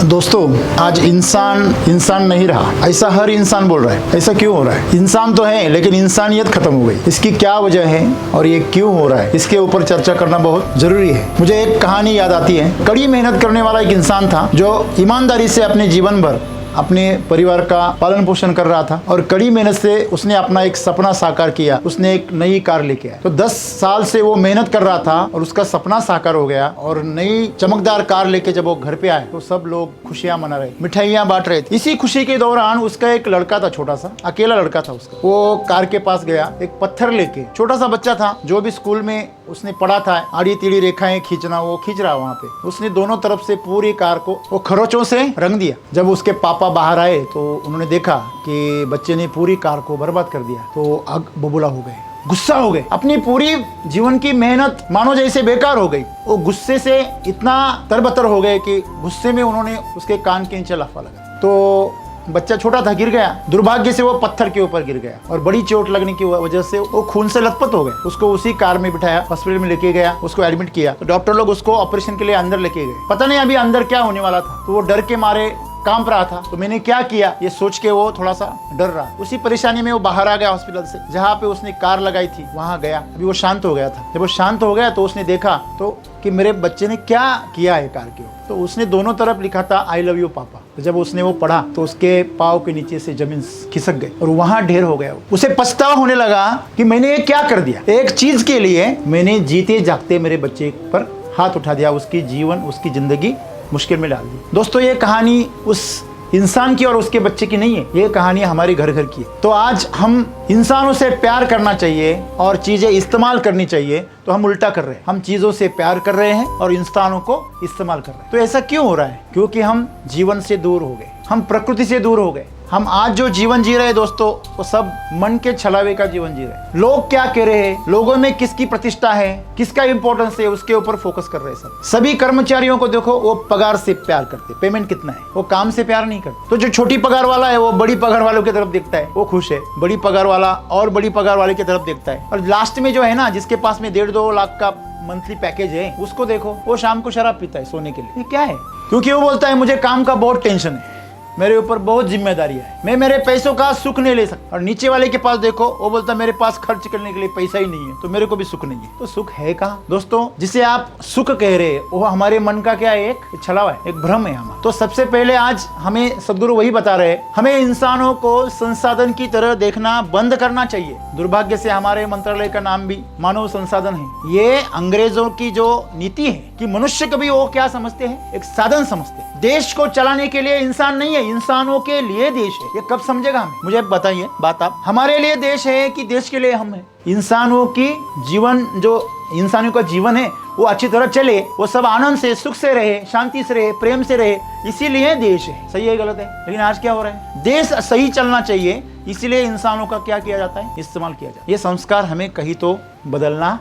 दोस्तों, आज इंसान नहीं रहा, ऐसा हर इंसान बोल रहा है। ऐसा क्यों हो रहा है? इंसान तो है लेकिन इंसानियत खत्म हो गई। इसकी क्या वजह है और ये क्यों हो रहा है, इसके ऊपर चर्चा करना बहुत जरूरी है। मुझे एक कहानी याद आती है। कड़ी मेहनत करने वाला एक इंसान था जो ईमानदारी से अपने जीवन भर अपने परिवार का पालन पोषण कर रहा था और कड़ी मेहनत से उसने अपना एक सपना साकार किया। उसने एक नई कार लेके आया। तो 10 साल से वो मेहनत कर रहा था और उसका सपना साकार हो गया और नई चमकदार कार लेके जब वो घर पे आए तो सब लोग खुशियां मना रहे, मिठाइयां बांट रहे थे। इसी खुशी के दौरान उसका एक लड़का था, छोटा सा अकेला लड़का था उसका। वो कार के पास गया, एक पत्थर लेके, छोटा सा बच्चा था जो भी स्कूल में उसने पढ़ा था, आड़ी टेढ़ी रेखाएं खींचना, वो खींच रहा वहाँ पे। उसने दोनों तरफ से पूरी कार को वो खरोचों से रंग दिया। जब उसके पापा बाहर आए तो उन्होंने देखा कि बच्चे ने पूरी कार को बर्बाद कर दिया। तो आग बबूला हो गए, गुस्सा हो गए। अपनी पूरी जीवन की मेहनत मानो जैसे बेकार हो गई। वो गुस्से से इतना तरबतर हो गए कि गुस्से में उन्होंने उसके कान के नीचे लाफा लगा। तो बच्चा छोटा था, गिर गया। दुर्भाग्य से वो पत्थर के ऊपर गिर गया और बड़ी चोट लगने की वजह से वो खून से लथपथ हो गए। उसको उसी कार में बिठाया, हॉस्पिटल में लेके गया, उसको एडमिट किया। तो डॉक्टर लोग उसको ऑपरेशन के लिए अंदर लेके गए। पता नहीं अभी अंदर क्या होने वाला था। तो वो डर के मारे कांप रहा था। तो मैंने क्या किया ये सोच के वो थोड़ा सा डर रहा। उसी परेशानी में वो बाहर आ गया हॉस्पिटल से, जहाँ पे उसने कार लगाई थी वहां गया। अभी वो शांत हो गया था। जब वो शांत हो गया तो उसने देखा तो कि मेरे बच्चे ने क्या किया है कार के ऊपर। तो उसने दोनों तरफ लिखा था आई लव यू पापा। तो जब उसने वो पढ़ा तो उसके पाँव के नीचे से जमीन खिसक गई और वहां ढेर हो गया। उसे पछतावा होने लगा कि मैंने ये क्या कर दिया। एक चीज के लिए मैंने जीते जागते मेरे बच्चे पर हाथ उठा दिया, उसकी जीवन, उसकी जिंदगी मुश्किल में डाल दी। दोस्तों, ये कहानी उस इंसान की और उसके बच्चे की नहीं है, ये कहानी हमारे घर घर की है। तो आज हम इंसानों से प्यार करना चाहिए और चीजें इस्तेमाल करनी चाहिए, तो हम उल्टा कर रहे हैं। हम चीजों से प्यार कर रहे हैं और इंसानों को इस्तेमाल कर रहे हैं। तो ऐसा क्यों हो रहा है? क्योंकि हम जीवन से दूर हो गए, हम प्रकृति से दूर हो गए। हम आज जो जीवन जी रहे हैं दोस्तों, वो सब मन के छलावे का जीवन जी रहे हैं। लोग क्या कह रहे हैं, लोगों में किसकी प्रतिष्ठा है, किसका इंपॉर्टेंस है, उसके ऊपर फोकस कर रहे हैं। सभी कर्मचारियों को देखो, वो पगार से प्यार करते, पेमेंट कितना है, वो काम से प्यार नहीं करते। तो जो छोटी पगार वाला है वो बड़ी पगार वालों की तरफ देखता है, वो खुश है। बड़ी पगार वाला और बड़ी पगार वाले की तरफ देखता है। और लास्ट में जो है ना, जिसके पास में 1.5-2 लाख का मंथली पैकेज है, उसको देखो, वो शाम को शराब पीता है सोने के लिए। ये क्या है? क्योंकि वो बोलता है मुझे काम का बहुत टेंशन है, मेरे ऊपर बहुत जिम्मेदारी है, मैं मेरे पैसों का सुख नहीं ले सकता। और नीचे वाले के पास देखो, वो बोलता मेरे पास खर्च करने के लिए पैसा ही नहीं है, तो मेरे को भी सुख नहीं है। तो सुख है कहाँ दोस्तों? जिसे आप सुख कह रहे हैं वो हमारे मन का क्या है? एक छलावा है, एक भ्रम है हमारा। तो सबसे पहले आज हमें सदगुरु वही बता रहे हैं, हमें इंसानों को संसाधन की तरह देखना बंद करना चाहिए। दुर्भाग्य से हमारे मंत्रालय का नाम भी मानव संसाधन है। ये अंग्रेजों की जो नीति है कि मनुष्य को भी वो क्या समझते हैं? एक साधन समझते हैं। देश को चलाने के लिए इंसान नहीं है, इंसानों के लिए देश है। ये कब समझेगा हमें? मुझे बताइए बात आप। हमारे लिए देश है कि देश के लिए हम है? इंसानों की जीवन, जो इंसानों का जीवन है वो अच्छी तरह चले, वो सब आनंद से, सुख से रहे, शांति से रहे, प्रेम से रहे, इसीलिए देश है। सही है गलत है? लेकिन आज क्या हो रहा है? देश सही चलना चाहिए, इसीलिए इंसानों का क्या किया जाता है? इस्तेमाल किया जाता है। ये संस्कार हमें कहीं तो बदलना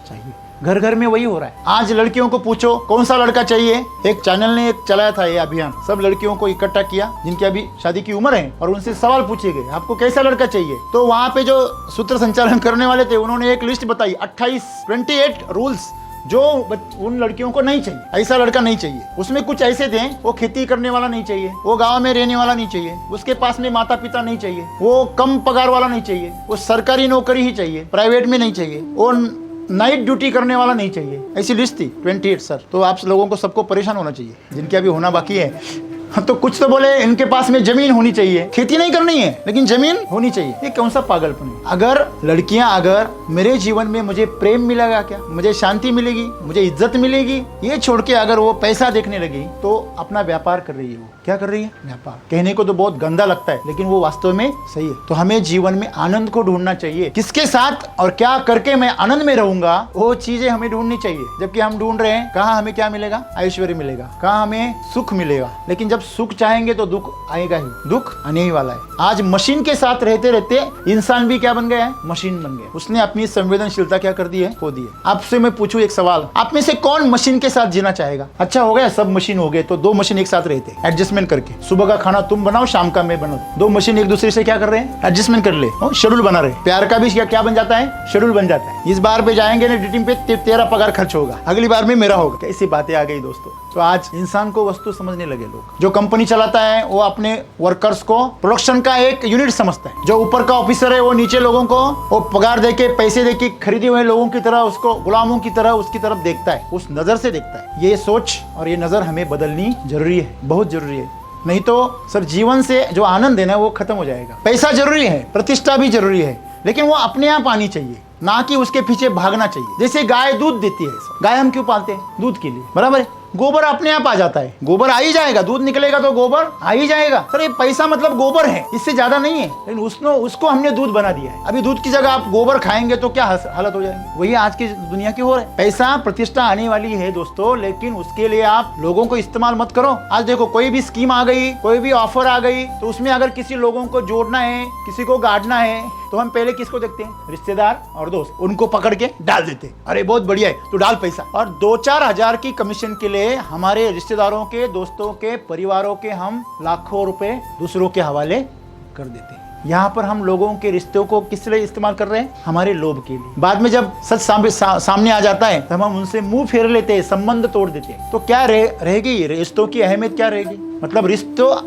चाहिए। घर घर में वही हो रहा है। आज लड़कियों को पूछो कौन सा लड़का चाहिए, एक चैनल ने चलाया था ये अभियान। सब लड़कियों को इकट्ठा किया जिनकी अभी शादी की उम्र है और उनसे सवाल पूछे गए, आपको कैसा लड़का चाहिए? तो वहाँ पे जो सूत्र संचालन करने वाले थे उन्होंने एक लिस्ट बताई, 28 रूल्स जो उन लड़कियों को नहीं चाहिए। ऐसा लड़का नहीं चाहिए। उसमें कुछ ऐसे थे, वो खेती करने वाला नहीं चाहिए, वो गांव में रहने वाला नहीं चाहिए, उसके पास में माता पिता नहीं चाहिए, वो कम पगार वाला नहीं चाहिए, वो सरकारी नौकरी ही चाहिए, प्राइवेट में नहीं चाहिए, वो नाइट ड्यूटी करने वाला नहीं चाहिए। ऐसी लिस्ट थी 28 सर। तो आप लोगों को सबको परेशान होना चाहिए, जिनके अभी होना बाकी है। तो कुछ तो बोले इनके पास में जमीन होनी चाहिए, खेती नहीं करनी है लेकिन जमीन होनी चाहिए। ये कौन सा पागलपन है? अगर लड़कियां, अगर मेरे जीवन में मुझे प्रेम मिलेगा क्या, मुझे शांति मिलेगी, मुझे इज्जत मिलेगी, ये छोड़ के अगर वो पैसा देखने लगी तो अपना व्यापार कर रही है। वो क्या कर रही है? व्यापार। कहने को तो बहुत गंदा लगता है लेकिन वो वास्तव में सही है। तो हमें जीवन में आनंद को ढूंढना चाहिए। किसके साथ और क्या करके मैं आनंद में रहूंगा, वो चीजें हमें ढूंढनी चाहिए। जबकि हम ढूंढ रहे हैं कहाँ हमें क्या मिलेगा? ऐश्वर्य मिलेगा, कहाँ हमें सुख मिलेगा। लेकिन जब सुख चाहेंगे तो दुख आएगा ही, दुख आने ही वाला है। आज मशीन के साथ रहते रहते इंसान भी क्या बन गया है? मशीन बन गया। उसने अपनी संवेदनशीलता क्या कर दी है? खो दी है। आपसे मैं पूछूं एक सवाल, आप में से कौन मशीन के साथ जीना चाहेगा? अच्छा हो गया सब मशीन हो गए तो 2 मशीन एक साथ रहते, एडजस्टमेंट करके, सुबह का खाना तुम बनाओ, शाम का मैं बनाऊं। 2 मशीन एक दूसरे से क्या कर रहे हैं? एडजस्टमेंट कर ले, शेड्यूल बना रहे। प्यार का भी क्या बन जाता है? शेड्यूल बन जाता है। इस बार पे जाएंगे ना डेटिंग पे, तेरा पगार खर्च होगा, अगली बार में मेरा होगा। कैसी बातें आ गई दोस्तों। तो आज इंसान को वस्तु समझने लगे लोग। जो कंपनी चलाता है वो अपने वर्कर्स को प्रोडक्शन का एक यूनिट समझता है। जो ऊपर का ऑफिसर है वो नीचे लोगों को वो पगार देके पैसे देके खरीदे हुए लोगों की तरह, उसको गुलामों की तरह उसकी तरफ देखता है, उस नजर से देखता है। ये सोच और ये नजर हमें बदलनी जरूरी है, बहुत जरूरी है। नहीं तो सर जीवन से जो आनंद है ना वो खत्म हो जाएगा। पैसा जरूरी है, प्रतिष्ठा भी जरूरी है, लेकिन वो अपने आप आनी चाहिए, ना कि उसके पीछे भागना चाहिए। जैसे गाय दूध देती है, गाय हम क्यों पालते हैं? दूध के लिए, बराबर है। गोबर अपने आप आ जाता है, गोबर आ ही जाएगा, दूध निकलेगा तो गोबर आ ही जाएगा। सर ये पैसा मतलब गोबर है, इससे ज्यादा नहीं है, लेकिन उसको हमने दूध बना दिया है। अभी दूध की जगह आप गोबर खाएंगे तो क्या हालत हो जाएगी? वही आज की दुनिया की हो रहा है। पैसा प्रतिष्ठा आने वाली है दोस्तों, लेकिन उसके लिए आप लोगों को इस्तेमाल मत करो। आज देखो कोई भी स्कीम आ गई, कोई भी ऑफर आ गई, तो उसमें अगर किसी लोगों को जोड़ना है, किसी को गाड़ना है, तो हम पहले किसको देखते हैं? रिश्तेदार और दोस्त, उनको पकड़ के डाल देते। अरे बहुत बढ़िया है, तू डाल पैसा। और 2-4 हजार की कमीशन के लिए हमारे रिश्तेदारों के, दोस्तों के, परिवारों के हम लाखों रुपए दूसरों के हवाले कर देते हैं। यहाँ पर हम लोगों के रिश्तों को किस लिए इस्तेमाल कर रहे हैं? हमारे लोभ के लिए। बाद में जब सच सामने आ जाता है तब हम उनसे मुंह फेर लेते हैं, संबंध तोड़ देते हैं। तो क्या रहेगी? रिश्तों की अहमियत क्या रहेगी? मतलब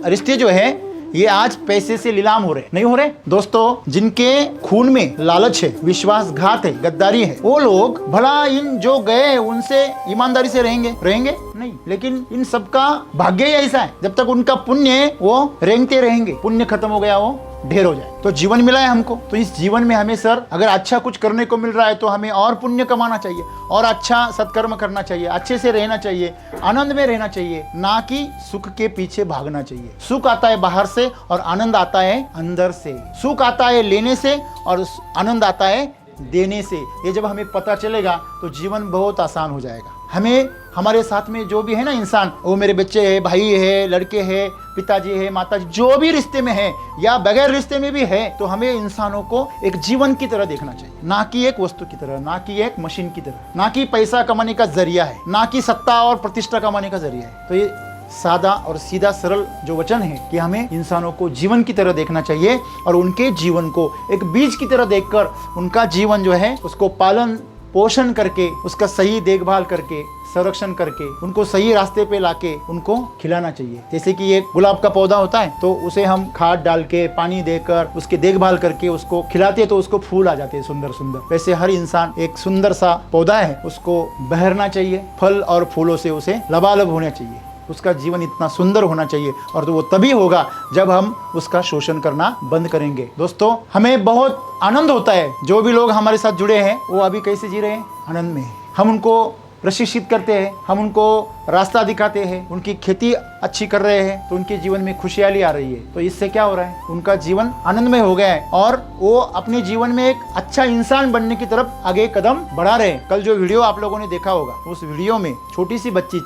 रिश्ते जो है ये आज पैसे से नीलाम हो रहे, नहीं हो रहे दोस्तों। जिनके खून में लालच है, विश्वासघात है, गद्दारी है, वो लोग भला इन जो गए उनसे ईमानदारी से रहेंगे नहीं। लेकिन इन सबका भाग्य ही ऐसा है, जब तक उनका पुण्य वो रेंगते रहेंगे, पुण्य खत्म हो गया वो ढेर हो जाए। तो जीवन मिला है हमको, तो इस जीवन में हमें सर अगर अच्छा कुछ करने को मिल रहा है तो हमें और पुण्य कमाना चाहिए, और अच्छा सत्कर्म करना चाहिए, अच्छे से रहना चाहिए, आनंद में रहना चाहिए, ना कि सुख के पीछे भागना चाहिए। सुख आता है बाहर से और आनंद आता है अंदर से। सुख आता है लेने से और आनंद आता है देने से। ये जब हमें पता चलेगा तो जीवन बहुत आसान हो जाएगा। हमें हमारे साथ में जो भी है ना इंसान, वो मेरे बच्चे है, भाई है, लड़के है, पिताजी है, माताजी, जो भी रिश्ते में है या बगैर रिश्ते में भी है, तो हमें इंसानों को एक जीवन की तरह देखना चाहिए, ना कि एक वस्तु की तरह, ना कि एक मशीन की तरह, ना कि पैसा कमाने का जरिया है, ना कि सत्ता और प्रतिष्ठा कमाने का जरिया है। तो ये सादा और सीधा सरल जो वचन है कि हमें इंसानों को जीवन की तरह देखना चाहिए और उनके जीवन को एक बीज की तरह देखकर उनका जीवन जो है उसको पालन पोषण करके, उसका सही देखभाल करके, संरक्षण करके, उनको सही रास्ते पे लाके उनको खिलाना चाहिए। जैसे कि एक गुलाब का पौधा होता है तो उसे हम खाद डाल के, पानी देकर, उसकी देखभाल करके उसको खिलाते हैं तो उसको फूल आ जाते हैं सुंदर सुंदर। वैसे हर इंसान एक सुंदर सा पौधा है, उसको बहरना चाहिए, फल और फूलों से उसे लबालब होना चाहिए, उसका जीवन इतना सुंदर होना चाहिए। और तो वो तभी होगा जब हम उसका शोषण करना बंद करेंगे। दोस्तों हमें बहुत आनंद होता है, जो भी लोग हमारे साथ जुड़े हैं वो अभी कैसे जी रहे हैं? आनंद में। हम उनको प्रशिक्षित करते हैं, हम उनको रास्ता दिखाते हैं, उनकी खेती अच्छी कर रहे हैं तो उनके जीवन में खुशहाली आ रही है। तो इससे क्या हो रहा है? उनका जीवन आनंदमय हो गया है और वो अपने जीवन में एक अच्छा इंसान बनने की तरफ आगे कदम बढ़ा रहे हैं। कल जो वीडियो आप लोगों ने देखा होगा, उस वीडियो में छोटी सी बच्ची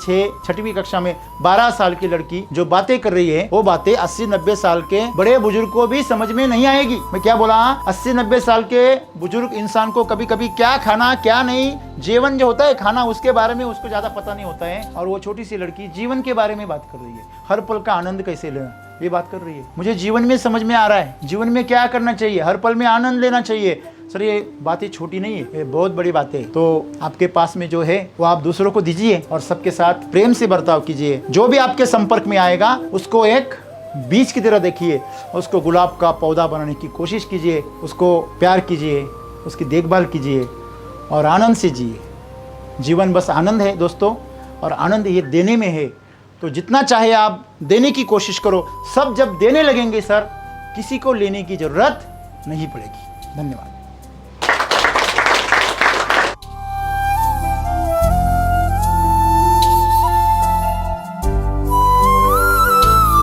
6वीं कक्षा में 12 साल की लड़की जो बातें कर रही है, वो बातें 80-90 साल के बड़े बुजुर्ग को भी समझ में नहीं आएगी। मैं क्या बोला? 80-90 साल के बुजुर्ग इंसान को कभी कभी क्या खाना क्या नहीं, जीवन जो होता है खाना, उसके बारे में उसको ज्यादा पता नहीं होता है। और वो छोटी सी लड़की जीवन के बारे में बात कर रही है, हर पल का आनंद कैसे लेना ये बात कर रही है। मुझे जीवन में समझ में आ रहा है जीवन में क्या करना चाहिए, हर पल में आनंद लेना चाहिए। सर ये बातें छोटी नहीं है, ये बहुत बड़ी बात है। तो आपके पास में जो है वो आप दूसरों को दीजिए और सबके साथ प्रेम से बर्ताव कीजिए। जो भी आपके संपर्क में आएगा उसको एक बीज की तरह देखिए, उसको गुलाब का पौधा बनाने की कोशिश कीजिए, उसको प्यार कीजिए, उसकी देखभाल कीजिए और आनंद से जिए। जीवन बस आनंद है दोस्तों, और आनंद ये देने में है। तो जितना चाहे आप देने की कोशिश करो। सब जब देने लगेंगे सर, किसी को लेने की जरूरत नहीं पड़ेगी। धन्यवाद।